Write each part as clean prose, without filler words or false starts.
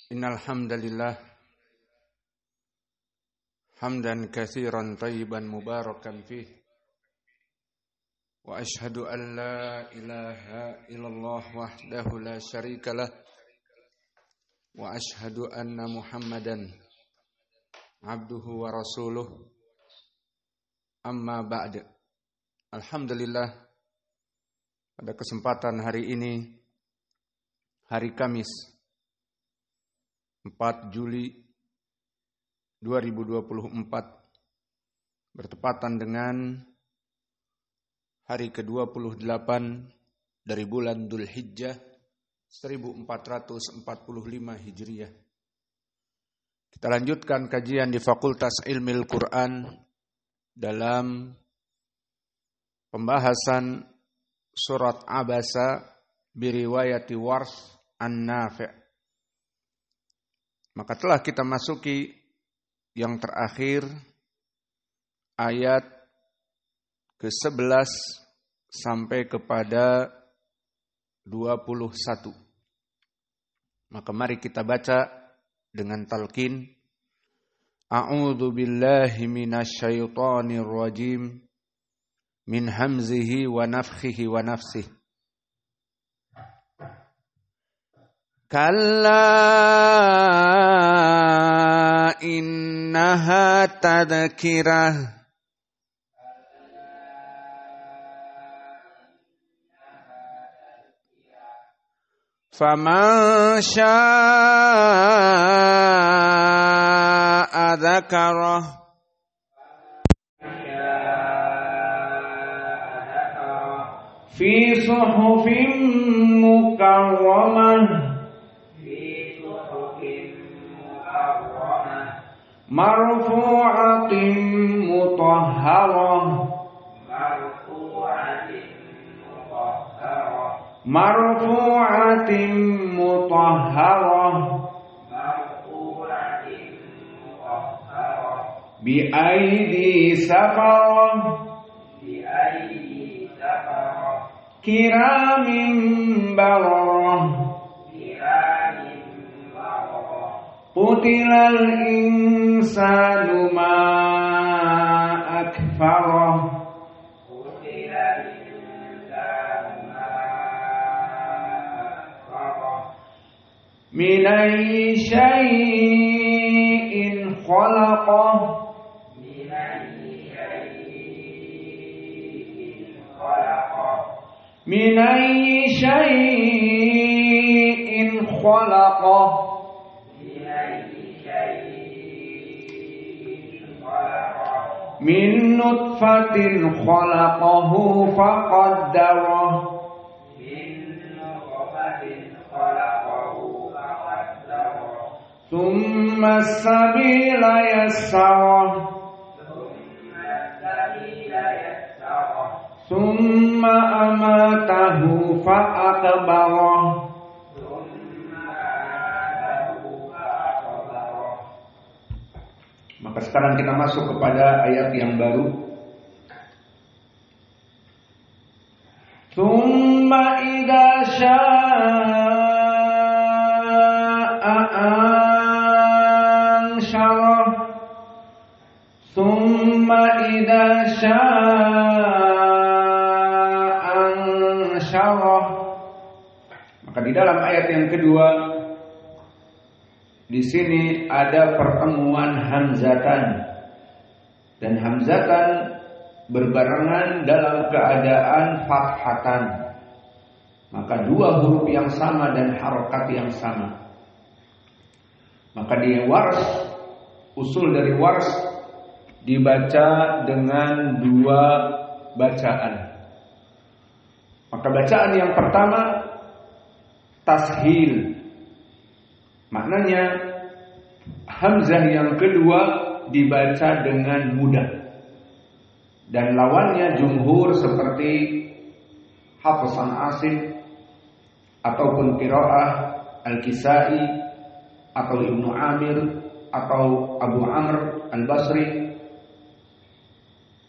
Innal hamdalillah hamdan katsiran thayyiban mubarakan fih wa ashhadu an la ilaha illallah wahdahu la syarikalah wa ashhadu anna Muhammadan abduhu wa rasuluh amma ba'd. Alhamdulillah, pada kesempatan hari ini, hari Kamis 4 Juli 2024, bertepatan dengan hari ke-28 dari bulan Dzulhijjah 1445 Hijriah. Kita lanjutkan kajian di Fakultas Ilmil Quran dalam pembahasan surat Abasa biriwayati Wars an-Nafi'. Maka telah kita masuki yang terakhir, ayat ke-11 sampai kepada 21. Maka mari kita baca dengan talqin. A'udzu billahi minasyaitonir rajim min hamzihi wa nafthihi wa nafsihi. Kalla innaha tadhkirah faman syaa'a dzakarah fi suhufin mukarramah marfu'atin mutahharah bi aidi safarah kiramin bararah Qutilal insanu ma akfarah min ayyi syai'in khalaqah min ayyi syai'in khalaqah min nutfatin khalaqahu faqaddarah thumma as-sabila yassarah thumma amatahu fa'aqbarah. Maka sekarang kita masuk kepada ayat yang baru. Tsumma idza syaa'a ansyarah. Tsumma idza syaa'a ansyarah. Maka di dalam ayat yang kedua, di sini ada pertemuan hamzatan, dan hamzatan berbarengan dalam keadaan fathatan. Maka dua huruf yang sama dan harokat yang sama. Maka di wars, usul dari wars dibaca dengan dua bacaan. Maka bacaan yang pertama tashil. Maknanya hamzah yang kedua dibaca dengan mudah. Dan lawannya jumhur seperti Hafs an Asim ataupun qiraah Al-Kisai atau Ibnu Amir atau Abu Amr Al-Basri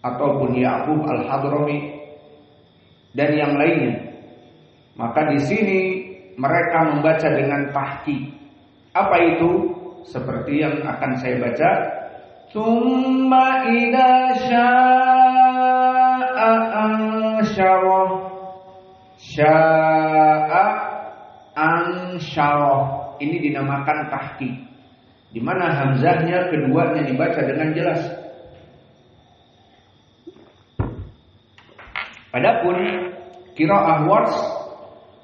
ataupun Ya'qub Al-Hadrami dan yang lainnya. Maka di sini mereka membaca dengan tahqiq. Apa itu? Seperti yang akan saya baca. Tsumma idza syaa ansyarah. Syaa ansyarah. Ini dinamakan tahqiq, di mana hamzahnya keduanya dibaca dengan jelas. Adapun qiraah Warsh,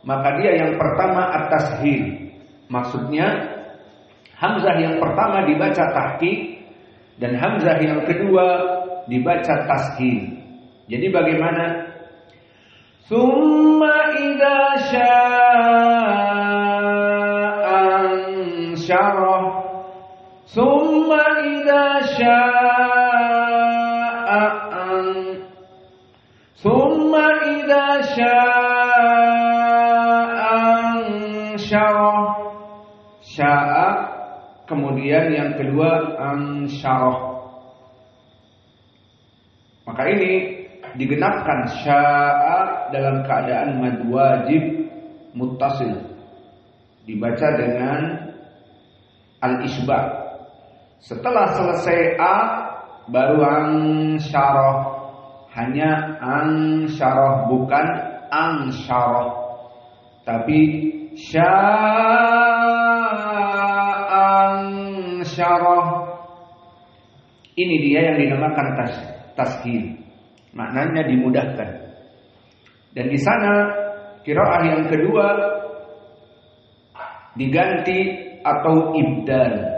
maka dia yang pertama at-tasheel. Maksudnya hamzah yang pertama dibaca tahqiq dan hamzah yang kedua dibaca tasheel. Jadi bagaimana? Tsumma idza syaa ansyarah. Tsumma idza syaa Tsumma idza syaa ansyarah. Syaa, kemudian yang kedua ansyarah. Maka ini digenapkan syaa dalam keadaan mad wajib muttasil, dibaca dengan al-isbah. Setelah selesai a baru ansyarah. Hanya ansyarah, bukan ansyarah, tapi sya'ansyarah. Ini dia yang dinamakan tasheel. Maknanya dimudahkan. Dan di sana qiraah yang kedua diganti atau ibdal,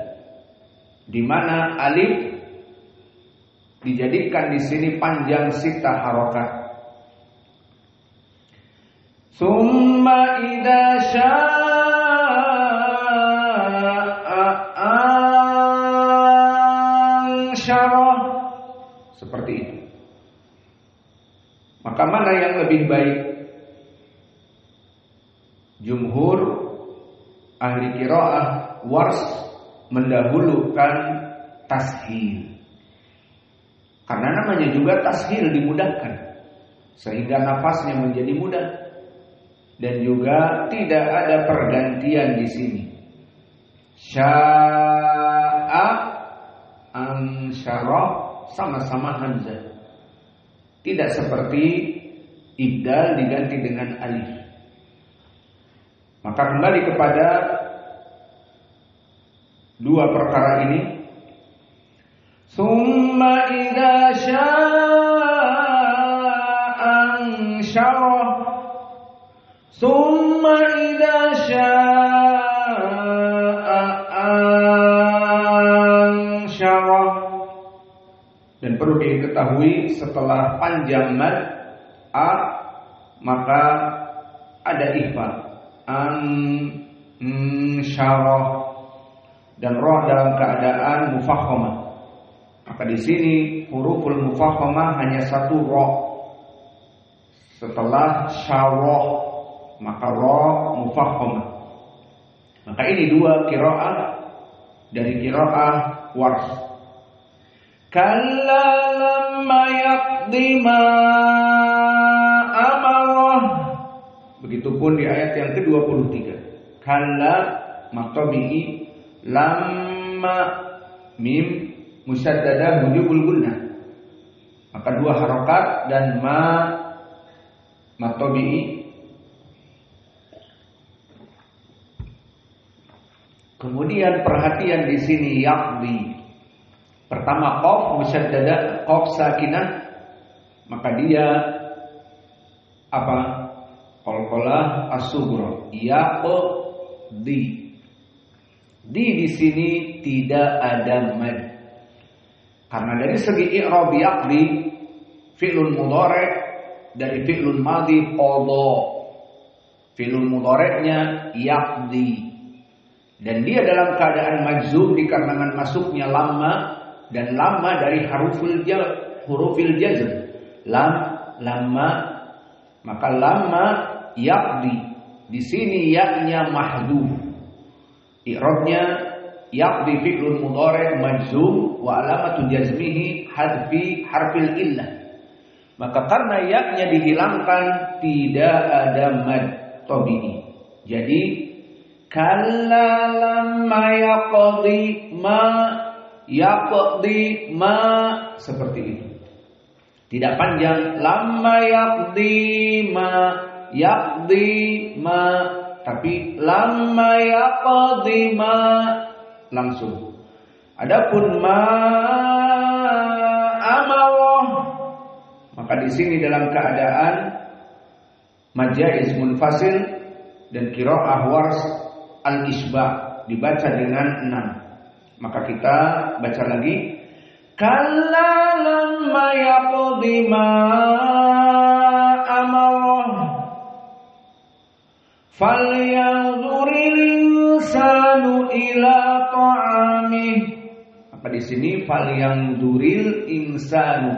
di mana alif dijadikan di sini panjang sita harokat. Summa idza syaa ansyarah. Seperti itu. Maka mana yang lebih baik? Jumhur ahli qiraah Warsh mendahulukan tasheel. Karena namanya juga tasheel, dimudahkan, sehingga nafasnya menjadi mudah. Dan juga tidak ada pergantian di sini. Syaa ansyarah sama-sama hamzah. Tidak seperti ibdal diganti dengan alif. Maka kembali kepada dua perkara ini. Summa idza syaa ansyarah. Summa idza syaa ansyarah. Dan perlu diketahui setelah panjang mad a maka ada ikhfa ansyarah dan roh dalam keadaan mufakhamah. Maka di sini huruful mufakhamah hanya satu roh. Setelah syarah maka roh mufakhamah. Maka ini dua qiraah dari qiraah Warsh. Kalla lamma yaqdi ma amarah. Begitupun di ayat yang ke-23. Kalla maqtabi'i lamma mim musyaddadah wujubul gunnah. Maka dua harakat dan ma maqtabi'i. Kemudian perhatian di sini yaqdi. Pertama qaf musyaddadah, qaf sakinah, maka dia apa? Qalqalah as-sughra, yaqdi. Di sini tidak ada mad. Karena dari segi i'rab yaqdi fi'lun mudhari' dari fi'lun madhi qadha. Fi'lun mudhari'nya yaqdi. Dan dia dalam keadaan majzum dikarenakan masuknya lamma. Dan lamma dari hurufil jazm. Lamma, maka lamma yaqdi. Di sini ya-nya mahdhuf. I'rabnya yaqdi fi'lun mudhari' majzum wa alamatu jazmihi hadfi harfil illah. Maka karena ya-nya dihilangkan tidak ada mad tabi'i. Jadi Kalla lamma yaqdi ma seperti itu. Tidak panjang lamma yaqdi ma tapi lamma yaqdi ma langsung. Adapun ma amarah maka di sini dalam keadaan majaz munfasil dan qiraah Wars al-isbah dibaca dengan 6. Maka kita baca lagi kalla lamma yaqdi ma amarah falyanzuril insanu ila ta'amih. Maka di sini falyanzuril insanu.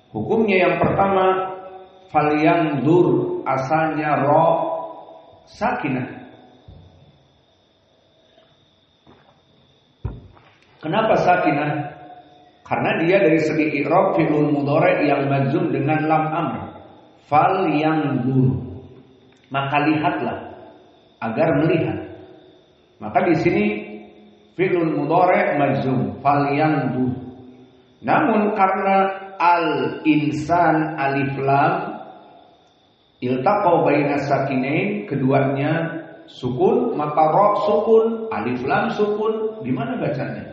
Hukumnya yang pertama falyanzur asalnya ra sakinah. Kenapa sakinah? Karena dia dari segi i'rab fi'il mudhari' yang majzum dengan lam amr. Falyanzur. Maka lihatlah agar melihat. Maka di sini fi'il mudhari' majzum falyanzur. Namun karena al-insan alif lam iltaqaw baina sakinain keduanya sukun maka ra sukun alif lam sukun gimana bacanya?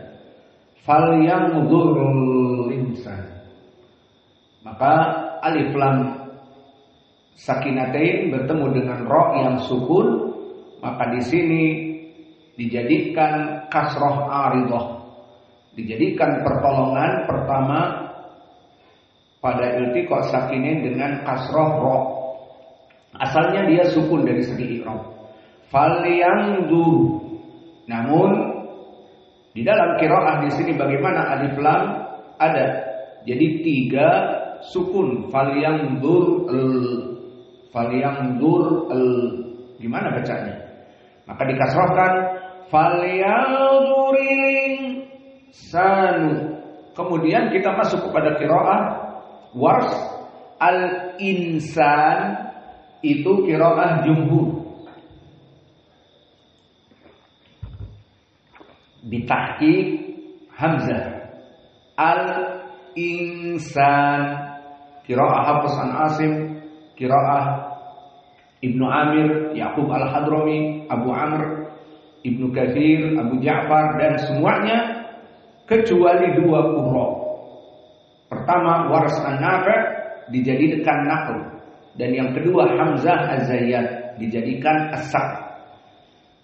Falyanzurul insan. Maka alif lam sakinatain bertemu dengan ra yang sukun maka di sini dijadikan kasroh aridah. Dijadikan pertolongan pertama pada iltiqa sakinin dengan kasroh ra. Asalnya dia sukun dari segi i'rab. Falyanzur. Namun di dalam qiraah di sini bagaimana alif lam ada. Jadi 3 sukun falyanzur gimana bacanya? Maka dikasrohkan falyanzuril sanu. Kemudian kita masuk kepada qiraah Wars al-insan itu qiraah jumhur. Bitahqiq hamzah. Al-insan qiraah Hafs an Asim, qiraah Ibnu Amir, Yaqub al-Hadrami, Abu Amr, Ibnu Katsir, Abu Ja'far dan semuanya kecuali 2 qurra. Pertama Wars an-Nafi' dijadikan naql dan yang kedua Hamzah az-Zayyad dijadikan as-saq.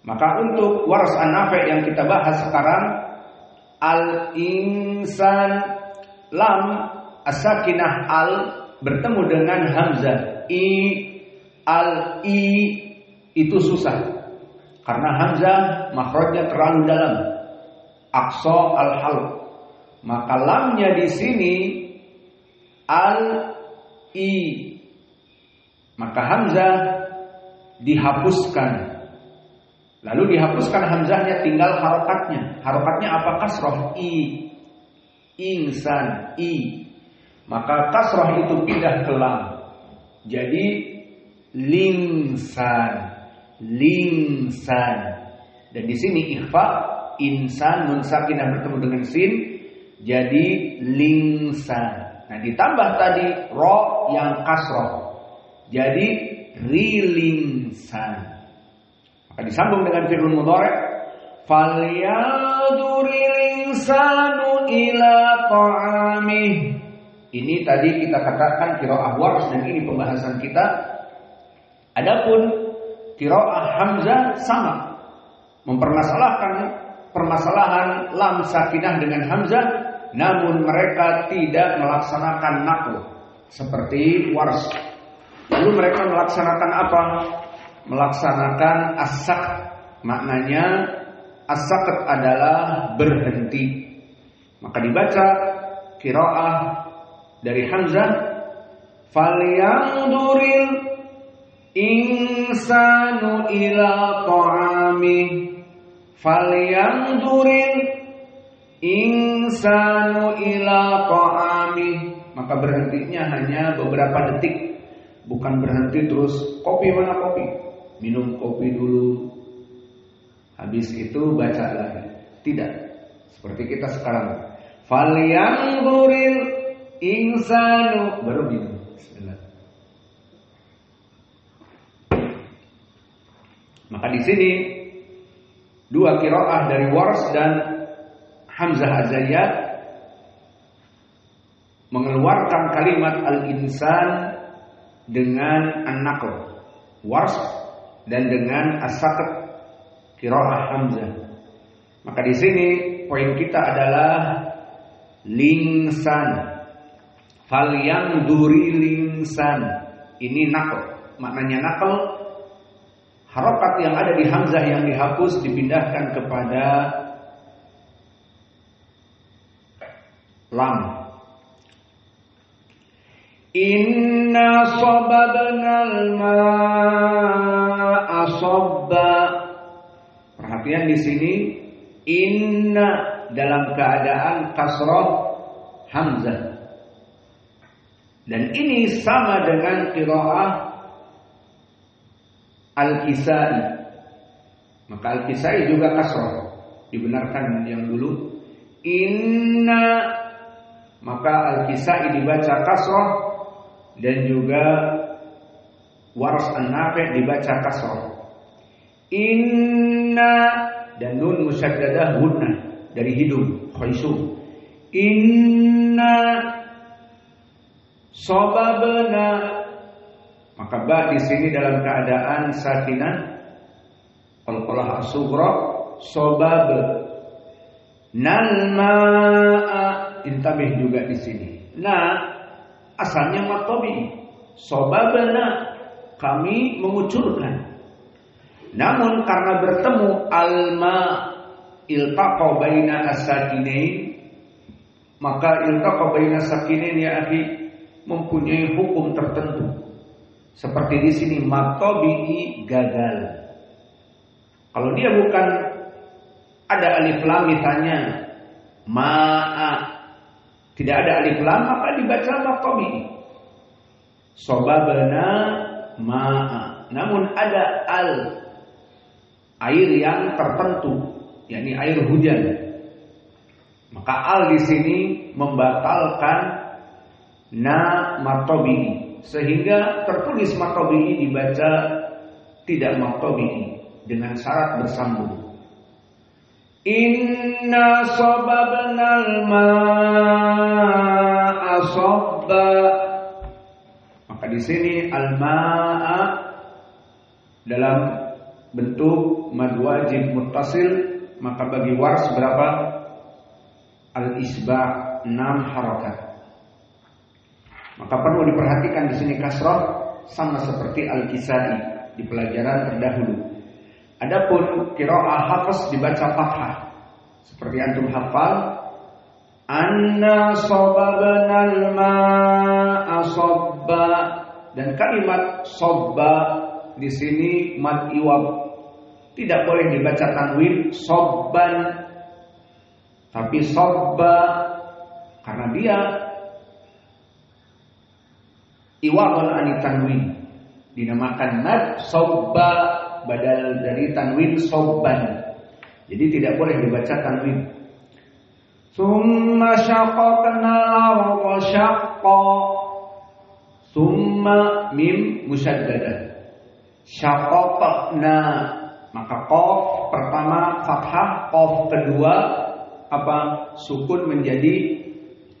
Maka untuk Wars an-Nafi' yang kita bahas sekarang al-insan lam as-sakinah al bertemu dengan hamzah al-i itu susah karena hamzah makhrajnya terlalu dalam. Aqsa al-halq. Maka lamnya di sini al-i. Maka hamzah dihapuskan. Lalu dihapuskan hamzahnya tinggal harokatnya. Harokatnya apa? Kasroh i. Insan i. Maka kasroh itu pindah ke lam. Jadi linsan. Dan di sini ikhfa insan nun sakinah bertemu dengan sin jadi linsan. Nah ditambah tadi ra yang kasroh jadi rilinsan. Maka disambung dengan fi'il mudhari' falyaduril insanu ila ta'amih. Ini tadi kita katakan qiraah Wars dan ini pembahasan kita. Adapun qiraah Hamzah sama mempermasalahkan permasalahan lam sakinah dengan hamzah, namun mereka tidak melaksanakan naql seperti Wars. Lalu mereka melaksanakan apa? Melaksanakan as-saqt. Maknanya as-saqt adalah berhenti. Maka dibaca qiraah dari hamzah falyanzuril insanu ila ta'amih. Falyanzuril insanu ila ta'amih. Maka berhentinya hanya beberapa detik. Bukan berhenti terus kopi mana kopi. Minum kopi dulu. habis itu baca lagi. Tidak seperti kita sekarang. Falyanzuril insanu, baru gitu. Bismillah. Maka di sini dua qiraah dari Wars dan Hamzah Az-Zayyat mengeluarkan kalimat al-insan dengan an-naql, Wars dan dengan as-saqt qiraah Hamzah. Maka di sini poin kita adalah lingsan. Falyanzuri lingsan. Ini naql. Maknanya naql, harokat yang ada di Hamzah yang dihapus dipindahkan kepada lam. Inna sababnal ma'a sabba. Perhatian di sini inna dalam keadaan kasrah hamzah. Dan ini sama dengan qiraah Al-Kisai. Maka Al-Kisai juga kasrah. Dibenarkan yang dulu. Inna, maka Al-Kisai dibaca kasrah dan juga Wars An-Nafi' dibaca kasrah. Inna dan nun musyaddadah gunnah dari hidung khaisum. Inna sababna, maka ba di sini dalam keadaan sakinah qalqalah as-sughra sabab. Nal ma'a, intabih juga di sini. Nah, asalnya matobi. Sababna, kami mengucurkan. Namun karena bertemu alma iltaqa baina as-sakinain, maka iltaqa baina as-sakinain ya akhi mempunyai hukum tertentu. Seperti di sini matobi gagal. Kalau dia bukan ada alif lam misalnya ma'a, tidak ada alif lam maka dibaca matobi. Sababna ma'a. Namun ada al, air yang tertentu, yakni air hujan. Maka al di sini membatalkan na matobi, sehingga tertulis matobi dibaca tidak matobi dengan syarat bersambung. Inna sababnal ma'a sabba. Maka di sini al-ma'a dalam bentuk mad wajib muttasil, maka bagi Wars berapa? Al-isba' 6 harakat. Maka perlu diperhatikan di sini kasrah sama seperti Al-Kisai di pelajaran terdahulu. Adapun qiraah Hafs dibaca fathah. Seperti antum hafal, anna sababnal ma'a sabba, dan kalimat sabba di sini mad iwab. Tidak boleh dibaca tanwin sabban, tapi sabba karena dia iwabun ani tanwin, dinamakan mad sabba badal dari tanwin sabban. Jadi tidak boleh dibaca tanwin. Summa syaqaqna al-ardha syaqqa. Summa mim musyaddadah. Syaqaqna, maka qaf pertama fathah, qaf kedua apa? Sukun menjadi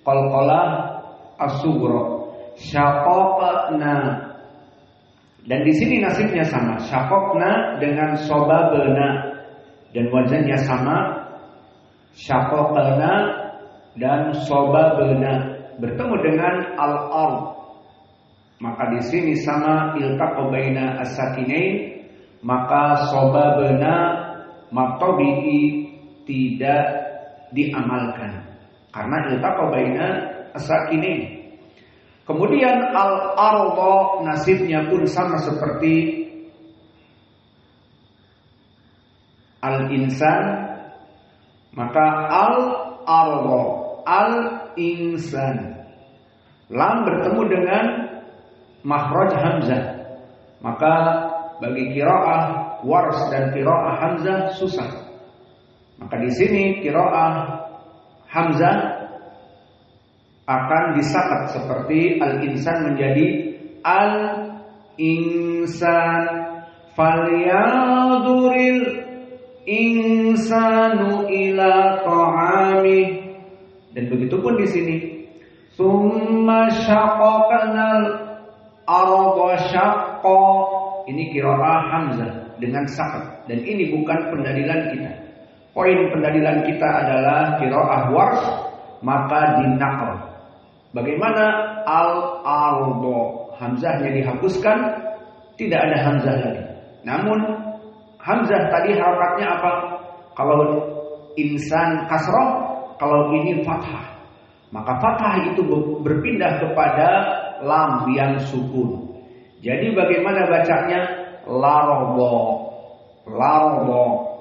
qalqalah as-sughra. Syaqaqna. Dan di sini nasibnya sama, syaqaqna dengan sababna, dan wazannya sama, syaqaqna dan sababna bertemu dengan al-ard. Maka di sini sama iltaqa baina as-sakinain, maka sababna matobi'i tidak diamalkan karena iltaqa baina as-sakinain. Kemudian al-ardha nasibnya pun sama seperti al-insan, maka al-ardha, al-insan. Lam bertemu dengan makhraj hamzah, maka bagi qiraah Wars dan qiraah Hamzah susah. Maka di sini qiraah Hamzah akan disakat seperti al-insan menjadi al-insan. Falyaduril insanu ila ta'amih. Dan begitu pun di sini. Summa syaqaqnal arda syaqqa. Ini qiraah Hamzah dengan sakat. Dan ini bukan pendalilan kita. Poin pendalilan kita adalah qiraah Warsh, maka dinaqal. Bagaimana al-arda? Hamzahnya dihapuskan, tidak ada hamzah lagi. Namun hamzah tadi harakatnya apa? Kalau insan kasrah, kalau ini fathah. Maka fathah itu berpindah kepada lam yang sukun. Jadi bagaimana bacanya? Larabo. Larabo.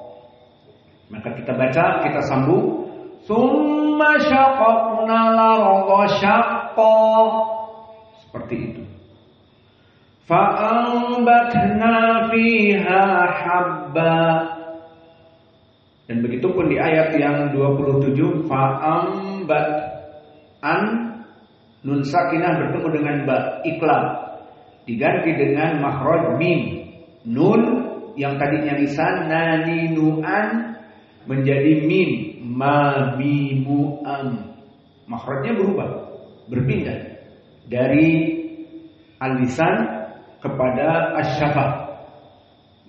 Maka kita baca, kita sambung. Summa syaqaqna al-arda syaqqa. Seperti itu. Fa'ambatna fiha habba. Dan begitu pun di ayat yang 27, fa'ambat an nun sakinah bertemu dengan ba, iqlab, diganti dengan makhraj mim. Nun yang tadinya lisan naninuan menjadi mim, ma mimu am. Makhrajnya berubah, berpindah dari al-lisan kepada asy-syafah.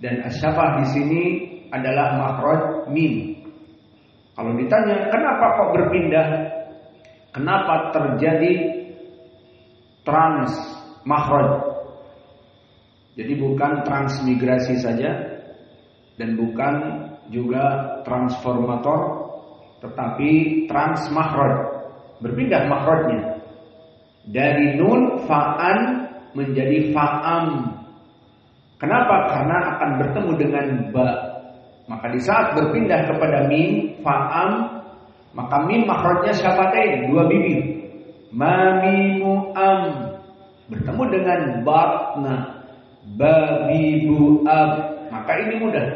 Dan asy-syafah di sini adalah makhraj mim. Kalau ditanya kenapa kok berpindah? Kenapa terjadi trans makhraj? Jadi bukan transmigrasi saja dan bukan juga transformator, tetapi trans makhraj. Berpindah makhrajnya dari nun fa'an menjadi fa'am. Kenapa? Karena akan bertemu dengan ba. Maka di saat berpindah kepada mim, fa'am, maka mim makhrajnya syafatain, dua bibir. Ma mimu am bertemu dengan batna, ba bibu ab. Maka ini mudah.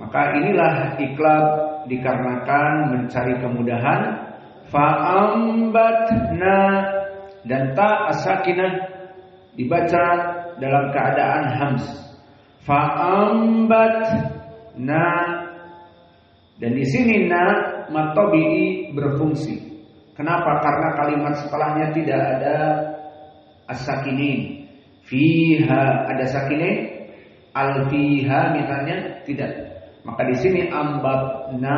Maka inilah iqlab dikarenakan mencari kemudahan. Fa'ambatna, dan ta as-sakinah dibaca dalam keadaan hams. Fa'ambatna, dan di sini na matobi'i berfungsi. Kenapa? Karena kalimat setelahnya tidak ada as-sakinin. Fiha ada sakinin, al-fiha misalnya tidak. Maka di sini ambatna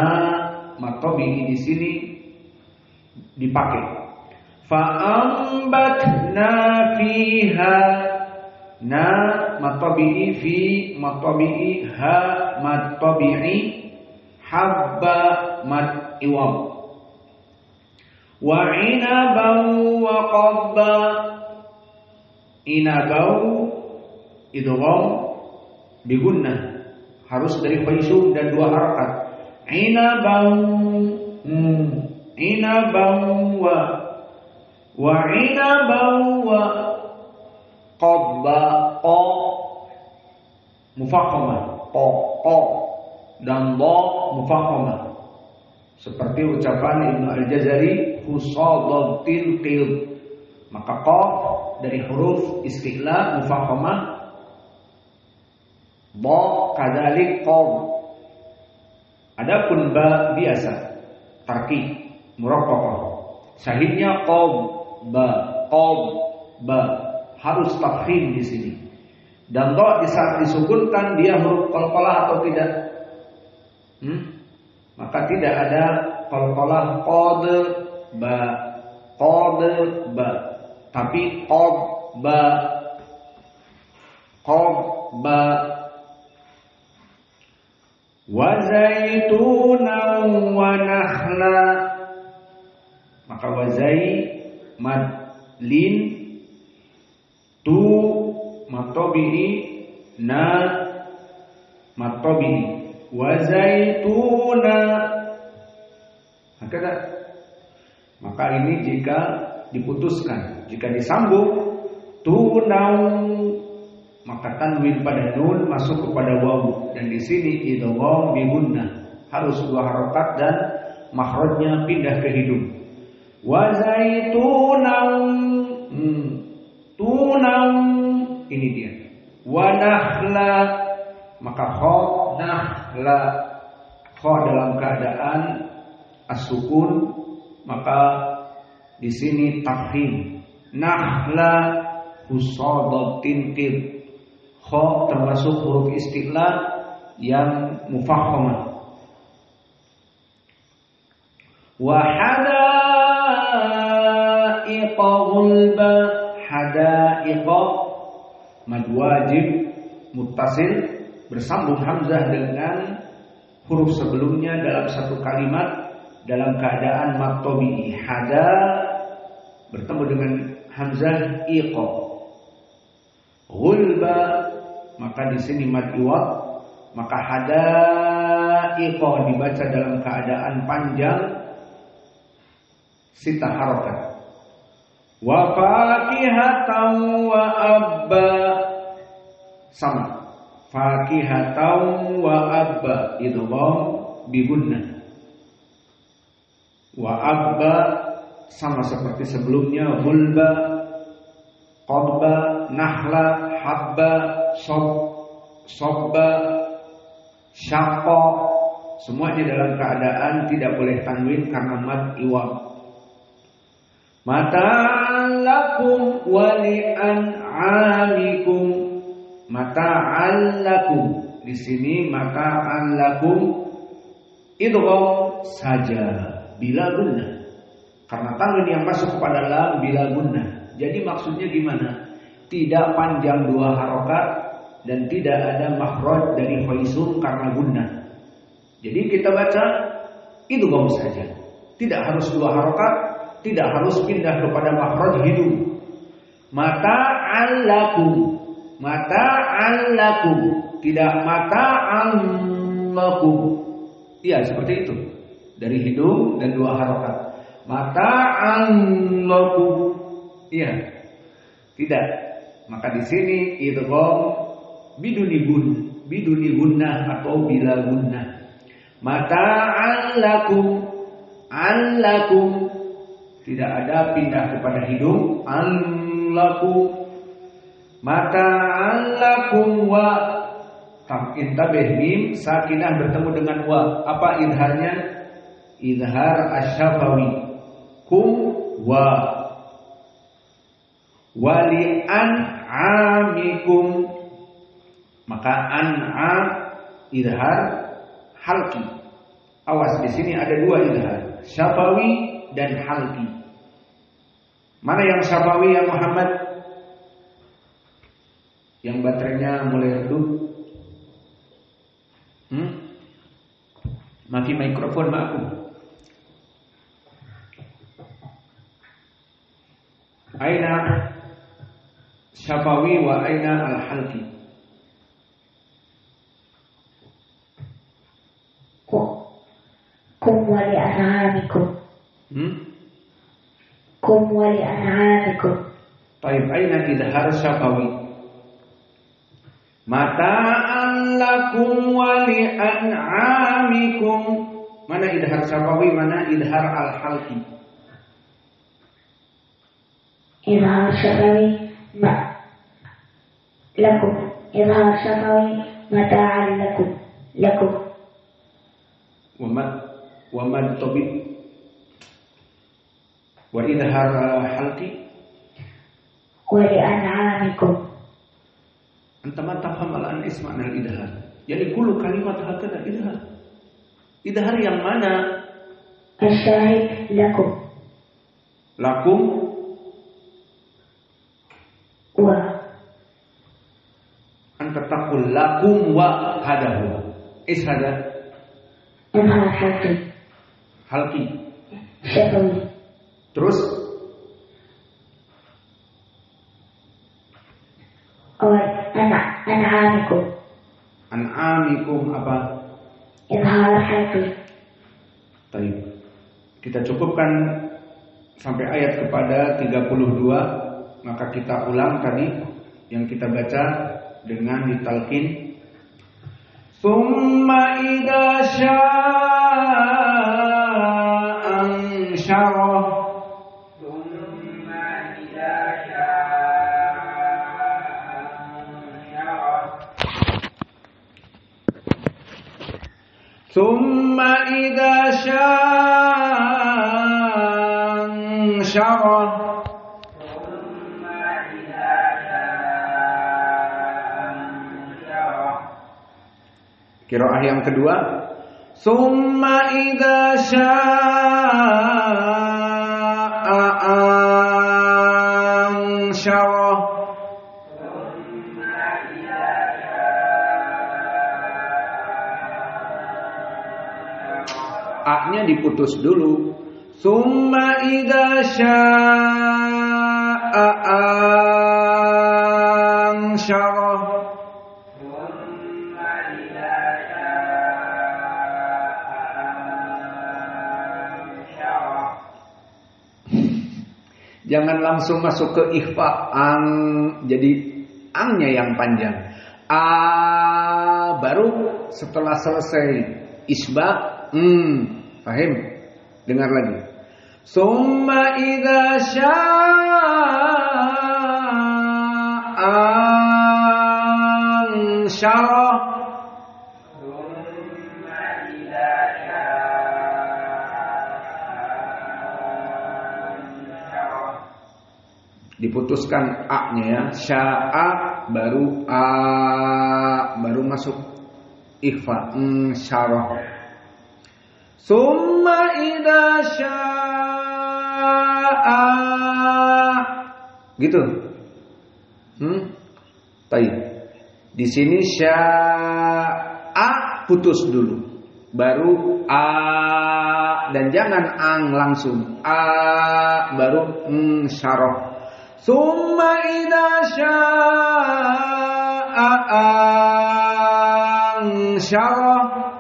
matobi'i di sini dipakai. Fa'ambatna fiha, na matabi'i fi, matabi'i ha, matabi'i habba, mat iwam. Wa inabau wa qabba. Inabau idgham bigunnah, harus dari faisum dan dua harakat. Inabau, inabau wa inabau wa qabba, qa mufakhamah, qa dan la mufakhamah. Seperti ucapan Ibnu Al-Jazari husadatil qilb. Maka qaf dari huruf isti'la mufakhamah, ba kadzalik qab. Adapun ba biasa tarkib muraqqaqah. Syahidnya qab ba harus tafkhim di sini. Dan dha di saat disukunkan dia huruf qalqalah atau tidak? Maka tidak ada qalqalah qad ba, tapi qab ba. Wa zaitunan wa nakhla. Maka wazai mad lin, tu matobi'i, na matobi'i, wazaituna. Maka ini jika diputuskan, jika disambung tunau maka tanwin pada nun masuk kepada wawu, dan di sini idgham bi gunnah, harus 2 harokat dan makhrajnya pindah ke hidung. Wa zaitunan, tunam, ini dia. Wa nakhla, maka kha nakhla, kha dalam keadaan as-sukun, maka di sini tafkhim. Nakhla husadatin qid, kha termasuk huruf isti'la yang mufakhamah. Wa hadaiqa ghulba, hadaiqa mad wajib muttasil bersambung hamzah dengan huruf sebelumnya dalam satu kalimat dalam keadaan mad tabi'i. Hada bertemu dengan hamzah iqa. Ghulba, maka di sini mad iwad, maka hadaiqa dibaca dalam keadaan panjang 6 harokat. Wa fakihatan wa abba, sama. Fakihatan wa abba idgham bi gunnah. Wa abba sama seperti sebelumnya, gulba, qadba, nahla, habba, sobba, syaqqa, semuanya dalam keadaan tidak boleh tanwin karena mad iwad. Mata'an lakum wa li'an'amikum, mata'an lakum, di sini mata'an lakum idgham saja bila gunnah, karena tanwin yang masuk kepada lam bila gunnah. Jadi maksudnya gimana? Tidak panjang 2 harokat dan tidak ada makhraj dari faisum karena gunnah. Jadi kita baca idgham saja, tidak harus 2 harokat, tidak harus pindah kepada makhraj hidung. Mata'an lakum, mata'an lakum, tidak mata'an lakum. Iya, seperti itu. Dari hidung dan 2 harokat. Mata'an lakum. Iya. Tidak. Maka di sini idgham biduni gunnah atau bila gunnah. Mata'an lakum, an lakum, tidak ada pindah kepada hidung. An lakum. Mata'an lakum wa, intabih mim sakinah bertemu dengan wa. Apa idharnya? Idhar asy-syafawi. Kum wa wali an'amikum, maka an'am idhar halqi. Awas, di sini ada 2 idhar, syafawi dan halqi. Mana yang syafawi ya Muhammad? Yang baterainya mulai redup. Mati mikrofon aku. Aina syafawi wa aina al-halqi? Kum wa li an'amikum. Kum wa li an'amikum. Baik, aina idhar syafawi? Mata'an lakum wa li an'amikum. Mana idhar syafawi, mana idhar al-halqi? Idhar syafawi ma lakum. Idhar syafawi mata'an lakum. Lakum. Wa mad tabi. Wa idhar halqi wa li an'amikum. Anta ma tafham al-an isma'na al-idhar. Jadi kullu kalimat hakada idhar. Idhar yang mana? Asyahid lakum. Lakum wa. Anta taqul lakum wa hadahu. Is hada? Idhar halqi. Halqi. Syafawi. Terus an'amikum. An'amikum apa? Idhar halqi. Baik. Kita cukupkan sampai ayat kepada 32. Maka kita ulang tadi yang kita baca. dengan ditalqin. Tsumma idza syaa ansyarah. ثم إذا شاء انشره. Qiraah yang kedua, Summa idza syaa'a ansyarah. A-nya diputus dulu. Summa idza syaa'a ansyarah. Jangan langsung masuk ke ikhfa ang, jadi angnya yang panjang. A baru setelah selesai isba. Paham? Dengar lagi. Summa idza syaa'a ansyarah. Diputuskan a-nya ya. Sya'a baru a baru masuk ikhfa. Syarah. Summa idza syaa gitu. Baik. Di sini syaa putus dulu. Baru a dan jangan ang langsung. A baru syarah. Summa idza syaa ansyarah.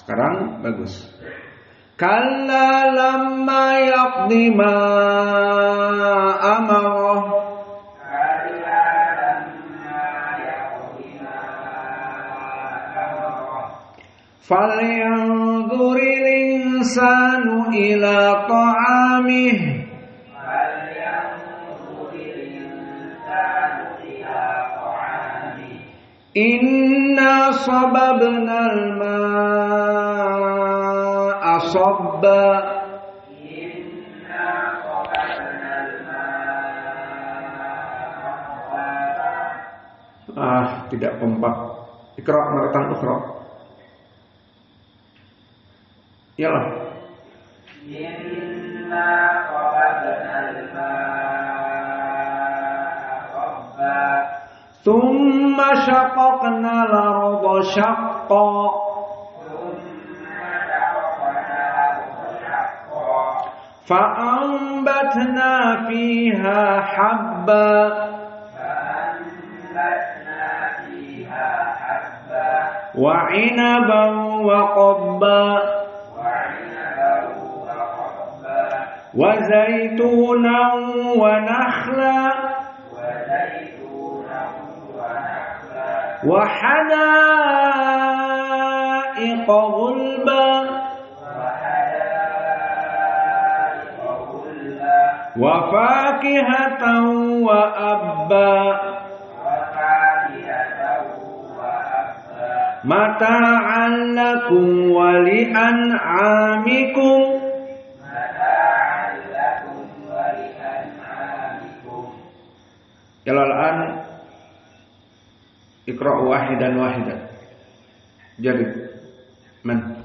Sekarang bagus. Kalla lamma yaqdi ma amarah. Falyanzuril insanu ila ta'amih. Inna sababnal ma'a sabba. Tidak kompak. Iqra maratan ukhra. Yalah. Inna sababnal ma'a sabba. Thumma syaqaqna al-arda syaqqa. Fa'ambatna fiha habba. Wa 'inaban wa qabba. Wa zaitunan wa nakhla. Wa hadaiqa ghulba. Wa fakihatan wa abba. Mata'an lakum wa li'an'amikum. Jalal'an Iqra' wahidan wahidan. Jadi man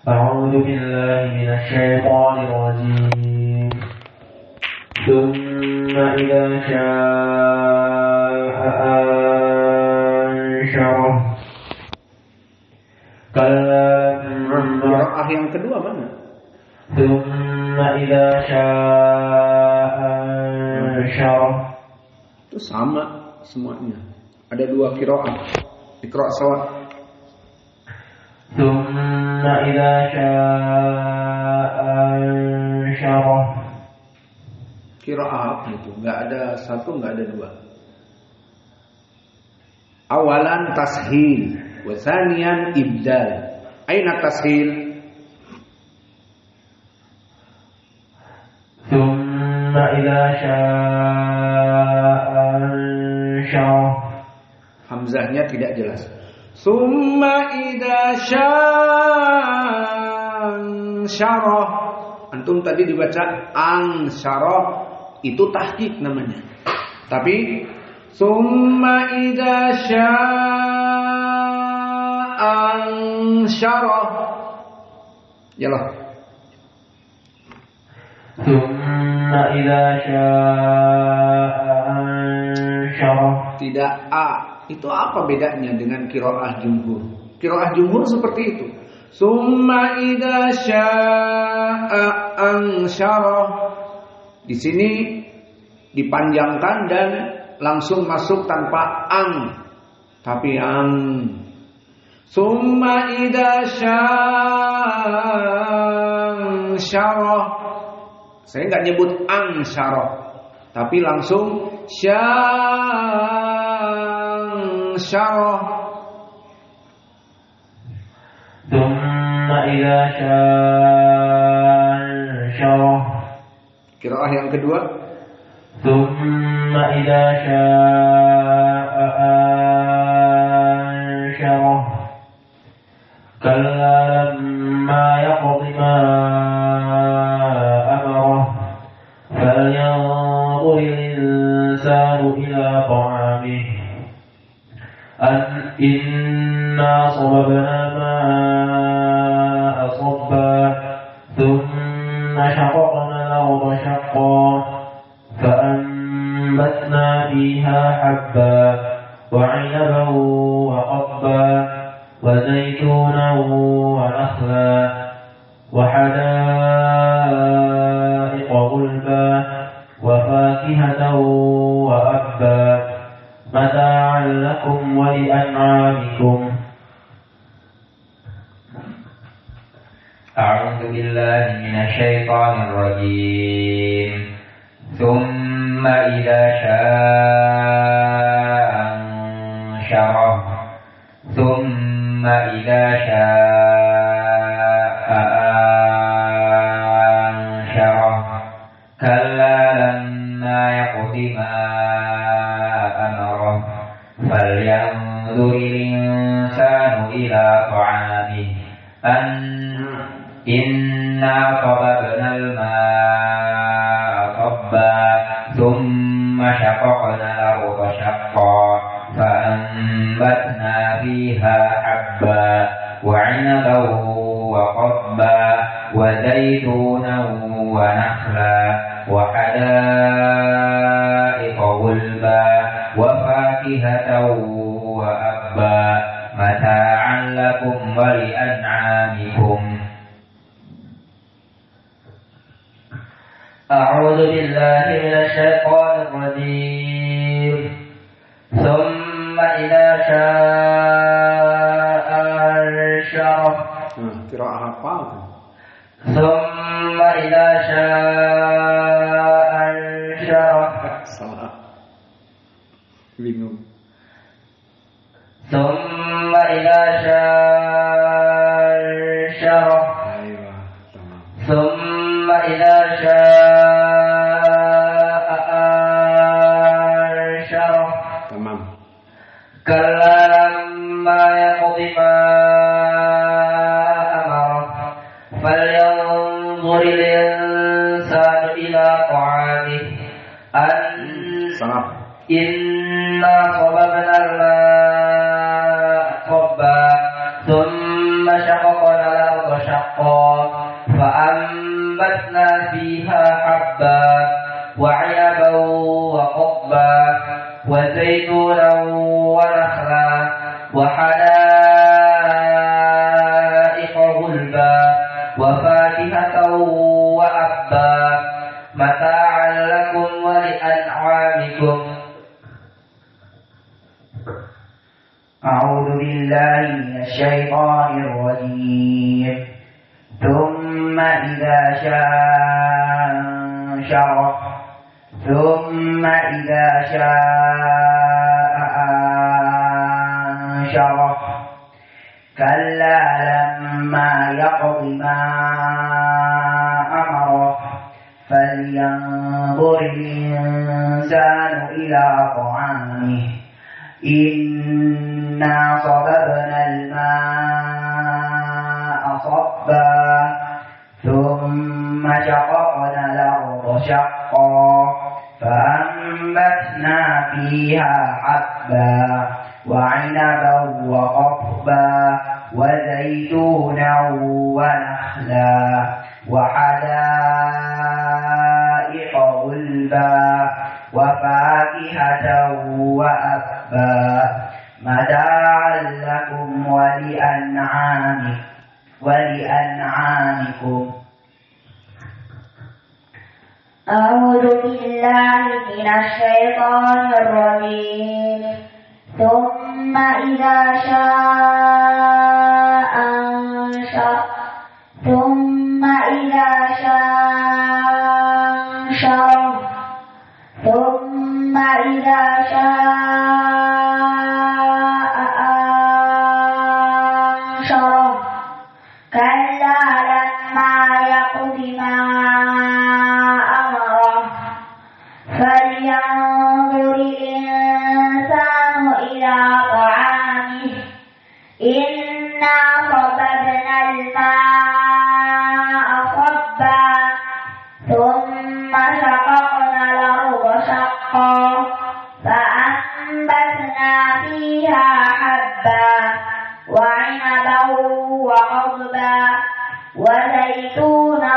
A'udzu billahi minasy syaithanir rajim. Tsumma idza syaa'a ansyarah. Qiraah yang kedua mana? Tsumma idza syaa'a ansyarah. Itu sama semuanya. Ada dua qiraah. Iqra sawa. Thumma idza syaa'a ansyarah. Qiraah itu enggak ada satu, enggak ada dua. Awalan tashil wa tsaniyan ibdal. Aina tashil? Thumma idza syaa'a ansyarah. Hamzahnya tidak jelas. Summa idza syarah. Antum tadi dibaca ansyarah, itu tahqiq namanya. Tapi summa idza ansyarah. Yalah. Thumma idza syaa'a ansyarah. Tidak a. Itu apa bedanya dengan qiraah jumhur? Qiraah jumhur seperti itu. Summa idza syaa'a ansyarah. Di sini dipanjangkan dan langsung masuk tanpa ang, tapi ang. Summa idza syarah. Saya enggak nyebut ang syarah, tapi langsung syarah. Thumma idza syarah. Qiraah yang kedua. Thumma idza syaa'a ansyarah. Kalla lamma yaqdi ma amarah. Falyanzur al-insanu ila ta'amih. Inna sababna ma'a sabba. Thumma shaqaqna al-arda shaqqa. فأنبتنا فيها حبا وعنبا وقبا وزيتونا ونخلا وحدائق غلبا وفاكهة وأبا متاعا لكم ولأنعامكم. أعوذ بالله من الشيطان الرجيم. ثم إذا شاء أنشره. ثم إذا شاء أنشره. كلا لما يقض ما أمره. فلينظر الإنسان إلى طعامه. إنا صببنا الماء صبا. ثم شققنا الأرض شقا. فأنبتنا فيها حبا وعنبا وقبا وزيتونا ونخلا وحدائق غلبا وفاكهة وأبا متاعا لكم ولأنعامكم. أعوذ بالله من الشيطان الرجيم. ثم إذا شاء أنشره. Qiraah apa? ثم إذا شاء أنشره. Salah. Bingung. ثم إذا شاء أنشره. Ayo, tamam. ثم إذا شاء أنشره. Tamam. كلا لما يقض ما أمره. فلينظر الإنسان إلى طعامه. Salah. إنا صببنا الماء صبا. ثم شققنا الأرض شقا. فأنبتنا فيها حبا وعنبا وقبا وزيتونا ونخلا وحدائق غلبا وفاكهة وأبا متاعا لكم ولأنعامكم. الشيطان الرجيم ثم إذا شاء أنشره ثم إذا شاء أنشره كلا لما يقض ما أمره فلينظر الإنسان إلى طعامه إنا صببنا الماء صبا ثم شققنا الأرض شقا فأنبتنا فيها حبا وعنبا وقضبا وزيتونا ونخلا وحدائق غلبا وفاكهة وأبا متاعا لكم ولأنعامكم. أعوذ بالله من الشيطان الرجيم ثم إذا شاء أنشره ثم إذا شاء أنشره كلا لما يقض ما أمره فلينظر الإنسان إلى طعامه إنا صببنا الماء صبا ثم شققنا الأرض شقا فأنبتنا فيها حبا وعنبا وقضبا وزيتونا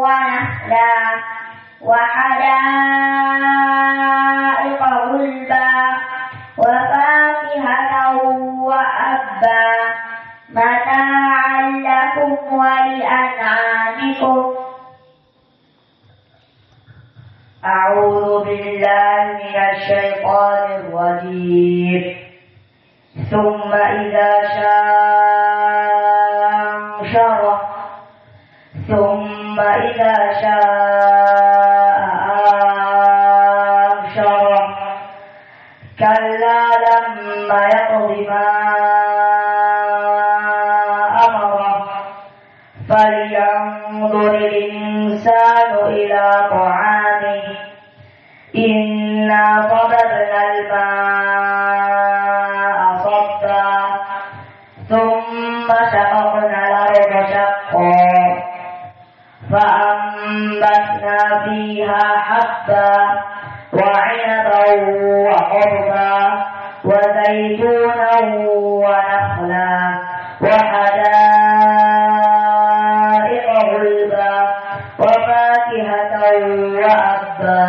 ونخلا وحدائق غلبا وفاكهة وأبا متاعا لكم ولأنعامكم. أعوذ بالله من الشيطان الرجيم ثم إذا شاء أنشره ثم إذا شاء أنشره كلا لما يقض ما أمره فلينظر الإنسان إلى طعامه إنا صببنا الماء صبا ثم شققنا الأرض شقا فأنبتنا فيها حبا وعنبا وقضبا وزيتونا ونخلا وحدائق غلبا وفاكهة وأبا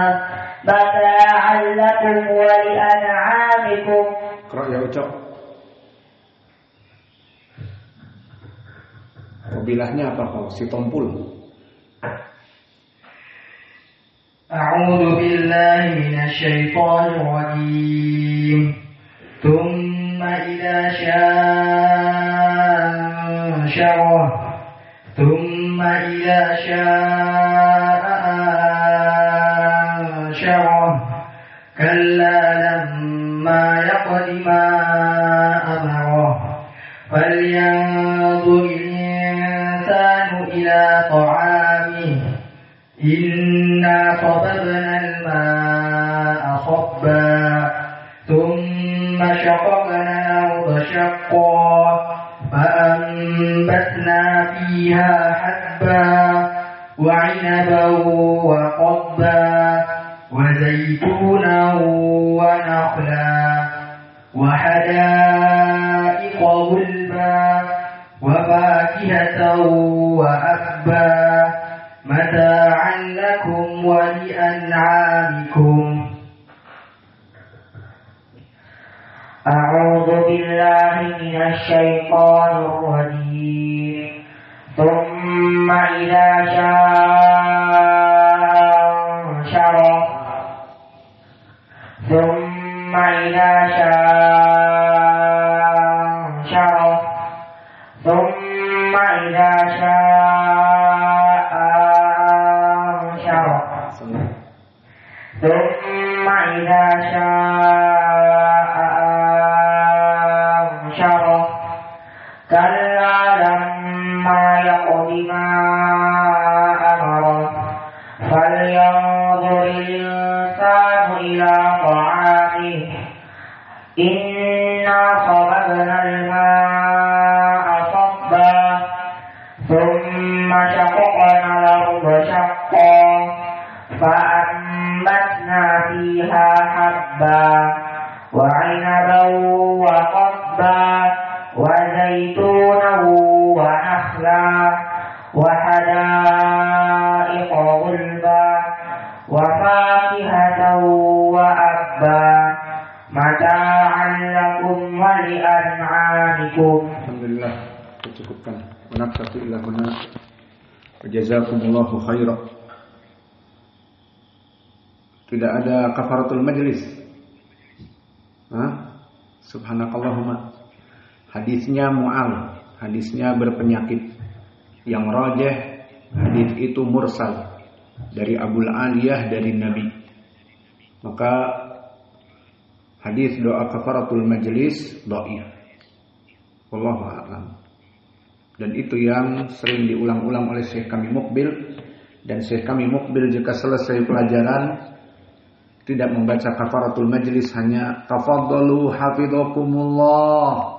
متاعا لكم ولأنعامكم. اقرأ يا ucap. Bilahnya apa kau? Si tompul. أعوذ بالله من الشيطان الرجيم ثم إذا شاء أنشره ثم إذا شاء أنشره كلا لما يقض ما أمره فلينظر الإنسان إلى طعامه إنا صببنا الماء صبا ثم شققنا الأرض شقا فأنبتنا فيها حبا وعنبا وقضبا وزيتونا ونخلا وحدائق غلبا وفاكهة وأبا متاعا لكم ولأنعامكم. أعوذ بالله من الشيطان الرجيم ثم إذا شاء أنشره ثم إذا شاء أنشره إذا شاء أنشره ثم إذا شاء أنشره كلا لما يقض ما أمره فلينظر الإنسان إلى طعامه إنا صببنا الماء صبا ثم شققنا الأرض شقا فأنبتنا فيها حبا وعنبا وقضبا وزيتونا ونخلا وحدائق غلبا وفاكهة وأبا متاعا لكم ولأنعامكم. Alhamdulillah, tercukupkan. Wa nafsatu illa huna. Wa jazakumullahu khairan. Tidak ada kafaratul majlis. Subhanakallahumma. Hadisnya mu'al, hadisnya berpenyakit. Yang rajih hadis itu mursal dari Abul Aliyah dari Nabi. Maka hadis doa kafaratul majlis dhaif. Wallahu a'lam. Dan itu yang sering diulang-ulang oleh Syekh kami Mukbil, dan Syekh kami Mukbil jika selesai pelajaran tidak membaca kafaratul majlis, hanya tafaddalu hafizakumullah